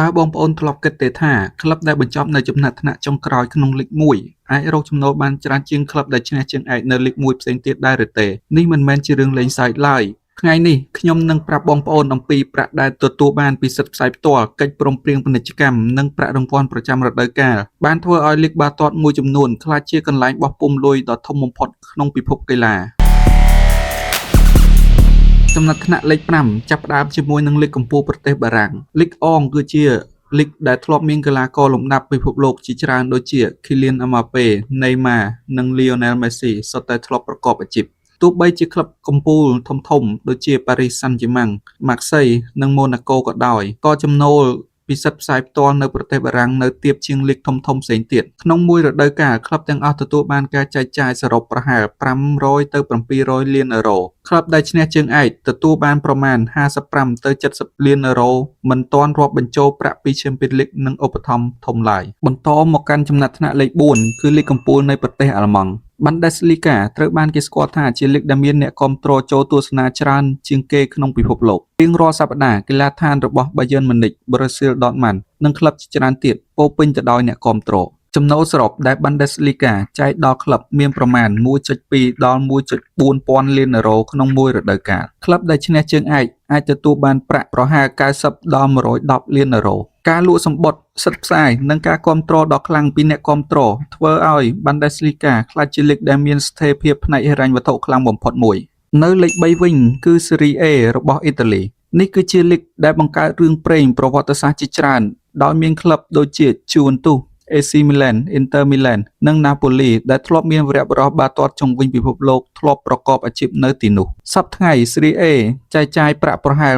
តើបងប្អូនធ្លាប់គិតទេថាក្លឹបដែលបញ្ចប់នៅចំណាត់ថ្នាក់ចុងក្រោយក្នុងលីកមួយអាចរកចំណូលបានច្រើនជាងក្លឹបដែលឈ្នះជើងឯកនៅលីកមួយផ្សេងទៀតដែរឬទេនេះមិនមែនជារឿងលេងសើចឡើយថ្ងៃនេះខ្ញុំនឹងប្រាប់បងប្អូនអំពីប្រាក់ដែលទទួលបានពីសិទ្ធិផ្សាយផ្ទាល់កិច្ចព្រមព្រៀងពាណិជ្ជកម្មនិងប្រាក់រង្វាន់ប្រចាំរដូវកាលបានធ្វើឲ្យលីកបាល់ទាត់មួយចំនួនក្លាយជាកន្លែងបោះពុម្ពលុយដ៏ធំបំផុតក្នុងពិភពកីឡាចំណាត់ថ្នាក់លេខ5ចាប់ផ្ដើមជាមួយនឹងលីកកំពូលប្រទេសបារាំងលីកអងគឺជាលីកដែលធ្លាប់មានកីឡាករលំដាប់ពិភពលោកជាច្រើនដូចជា Kylian Mbappé, Neymar និង Lionel Messi សុទ្ធតែធ្លាប់ប្រកបអាជីពទោះបីជាក្លឹបកំពូលធំៗដូចជា Paris Saint-Germain, Marseille និង Monaco ក៏ដោយក៏ចំណូលពីសិទ្ធិផ្សាយផ្ទាល់នៅប្រទេសបារាំងនៅទាបជាងលីកធំៗផ្សេងទៀតក្នុងមួយរដូវកាលក្លឹបទាំងអស់ទទួលបានការចែកចាយសរុបប្រហែល500ទៅ700លានអឺរ៉ូក្លឹបដែលឈ្នះជើងឯកទទួលបានប្រមាណ55ទៅ70លានអឺរ៉ូមិនទាន់រាប់បញ្ចូលប្រាក់ពី Champions League និងឧបត្ថម្ភធំឡើយបន្តមកកាន់ចំណាត់ថ្នាក់លេខ4គឺលីកកំពូលនៃប្រទេសអាល្លឺម៉ង់Bundesliga ត្រូវបានគេស្គាល់ថាជាលីកដែលមានអ្នកគាំទ្រចូលទស្សនាច្រើនជាងគេក្នុងពិភពលោករៀងរាល់សប្តាហ៍កីឡដ្ឋានរបស់ Bayern Munich, Borussia Dortmund និងក្លឹបជាច្រើនទៀតពោរពេញទៅដោយអ្នកគាំទ្រចំណូលសរុបដែល Bundesliga ចែកដល់ក្លឹបមានប្រមាណ 1.2 ដល់ 1.4 ពាន់លានអឺរ៉ូក្នុងមួយរដូវកាលក្លឹបដែលឈ្នះជើងឯកអាចទទួលបានប្រាក់ប្រហែល90ដល់110លានអឺរ៉ូការលក់សំបុត្រសិទ្ធិផ្សាយនិងការគាំទ្រដ៏ខ្លាំងពីអ្នកគាំទ្រធ្វើឲ្យ Bundesliga ក្លាយជាលីកដែលមានស្ថិរភាពផ្នែកហិរញ្ញវត្ថុខ្លាំងបំផុតមួយនៅលេខ3វិញគឺ Serie A របស់អ៊ីតាលីនេះគឺជាលីកដែលបង្កើតរឿងព្រេងប្រវត្តិសាស្ត្រជាច្រើនដោយមានក្លឹបដូចជា Juventus, AC Milan, Inter Milan និង Napoli ដែលធ្លាប់មានវីរបុរសបាល់ទាត់ជុំវិញពិភពលោកធ្លាប់ប្រកបអាជីពនៅទីនោះសប្តាហ៍ថ្ងៃ Serie A ចែកចាយប្រាក់ប្រហែល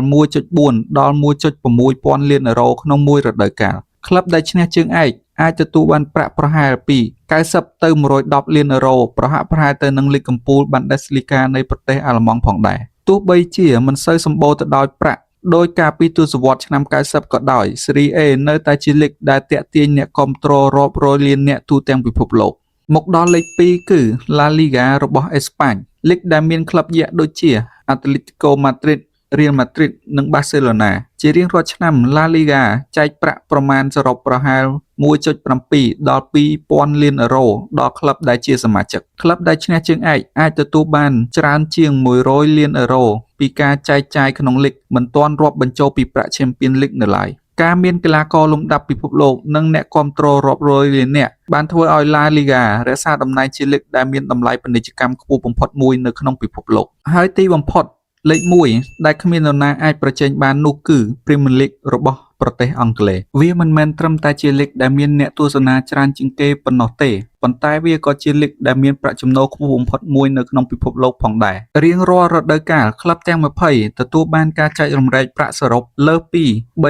1.4 ដល់ 1.6 ពាន់លានអឺរ៉ូក្នុងមួយរដូវកាលក្លឹបដែលឈ្នះជើងឯកអាចទទួលបានប្រាក់ប្រហែលពី90ទៅ110លានអឺរ៉ូប្រហាក់ប្រហែលទៅនឹងលីកកំពូល Bundesliga នៃប្រទេសអាល្លឺម៉ង់ផងដែរទោះបីជាមិនសូវសម្បូរទៅដោយប្រាក់ដោយការពីទសវត្សរ៍ឆ្នាំ90ក៏ដោយ Serie A នៅតែជាលីកដែលទាក់ទាញអ្នកគាំទ្ររាប់រយលានអ្នកទូទាំងពិភពលោកមកដល់លេខ2គឺ La Liga របស់អេស្ប៉ាញលីកដែលមានក្លឹបយក្សដូចជា Atletico Madrid, Real Madrid និង Barcelona ជារៀងរាល់ឆ្នាំ La Liga ចែកប្រាក់ប្រមាណសរុបប្រហែល 1.7 ដល់ 2,000 លានអឺរ៉ូដល់ក្លឹបដែលជាសមាជិកក្លឹបដែលឈ្នះជើងឯកអាចទទួលបានច្រើនជាង100លានអឺរ៉ូពីការចែកចាយក្នុងលីកមិនទាន់រាប់បញ្ចូលពីប្រាក់ Champions League នៅឡើយការមានកីឡាករលំដាប់ពិភពលោកនិងអ្នកគាំទ្ររាប់រយលាននាក់បានធ្វើឲ្យ La Liga រក្សាតំណែងជាលីកដែលមានតម្លៃពាណិជ្ជកម្មខ្ពស់បំផុតមួយនៅក្នុងពិភពលោកហើយទីបំផុតលេខ1ដែលគ្មាននរណាអាចប្រជែងបាននោះគឺ Premier League របស់ប្រទេសអង់គ្លេសវាមិនមែនត្រឹមតែជាលីកដែលមានអ្នកទស្សនាច្រើនជាងគេប៉ុណ្ណោះទេប៉ុន្តែវាក៏ជាលីកដែលមានប្រាក់ចំណូលខ្ពស់បំផុតមួយនៅក្នុងពិភពលោកផងដែររៀងរាល់រដូវកាលក្លឹបទាំង20ទទួលបានការចែករំលែកប្រាក់សរុបលើសពី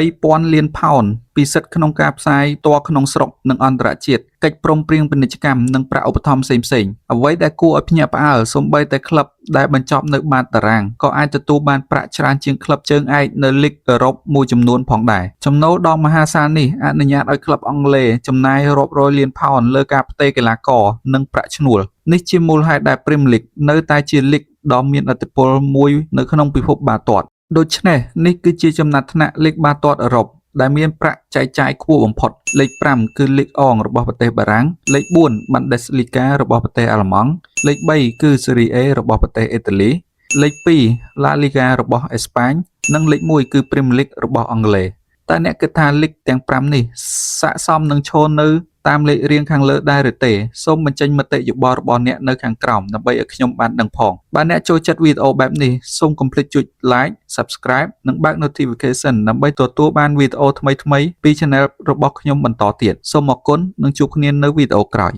3,000 លានផោនពីសិទ្ធិក្នុងការផ្សាយផ្ទាល់ក្នុងស្រុកនិងអន្តរជាតិកិច្ចព្រមព្រៀងពាណិជ្ជកម្មនិងប្រាក់ឧបត្ថម្ភផ្សេងៗអ្វីដែលគួរឲ្យភ្ញាក់ផ្អើលសូម្បីតែក្លឹបដែលបញ្ចប់នៅបាតតារាងក៏អាចទទួលបានប្រាក់ច្រើនជាងក្លឹបជើងឯកនៅលីកអឺរ៉ុបមួយចំនួនផងដែរចំណូលដ៏មហាសាលនេះអនុញ្ញាតឲ្យក្លឹបអង់គ្លេសចំណាយរាប់រយលានផោនលើការផ្ទេរកីឡាករនិងប្រាក់ឈ្នួលនេះជាមូលហេតុដែល Premier League នៅតែជាលីកដ៏មានឥទ្ធិពលមួយនៅក្នុងពិភពបាល់ទាត់ដូច្នេះនេះគឺជាចំណាត់ថ្នាក់លីកបាល់ទាត់អឺរ៉ុបដែលមានប្រាក់ចែកចាយខ្ពស់បំផុតលេខ5គឺលីកអងរបស់ប្រទេសបារាំងលេខ4 Bundesliga របស់ប្រទេសអាល្លឺម៉ង់លេខ3គឺ Serie A របស់ប្រទេសអ៊ីតាលីលេខ2 La Liga របស់អេស្ប៉ាញនិងលេខ1គឺ Premier League របស់អង់គ្លេសតើអ្នកគិតថាលីកទាំង5នេះស័ក្តិសមនឹងឈរនៅតាមលេខរៀងខាងលើដែរឬទេសូមបញ្ចេញមតិយោបល់របស់អ្នកនៅខាងក្រោមដើម្បីឲ្យខ្ញុំបានដឹងផងបើអ្នកចូលចិត្តវីដេអូបែបនេះសូមកុំភ្លេចចុច like subscribe និងបើក notification ដើម្បីទទួលបានវីដេអូថ្មីៗពី channel របស់ខ្ញុំបន្តទៀតសូមអរគុណនិងជួបគ្នានៅវីដេអូក្រោយ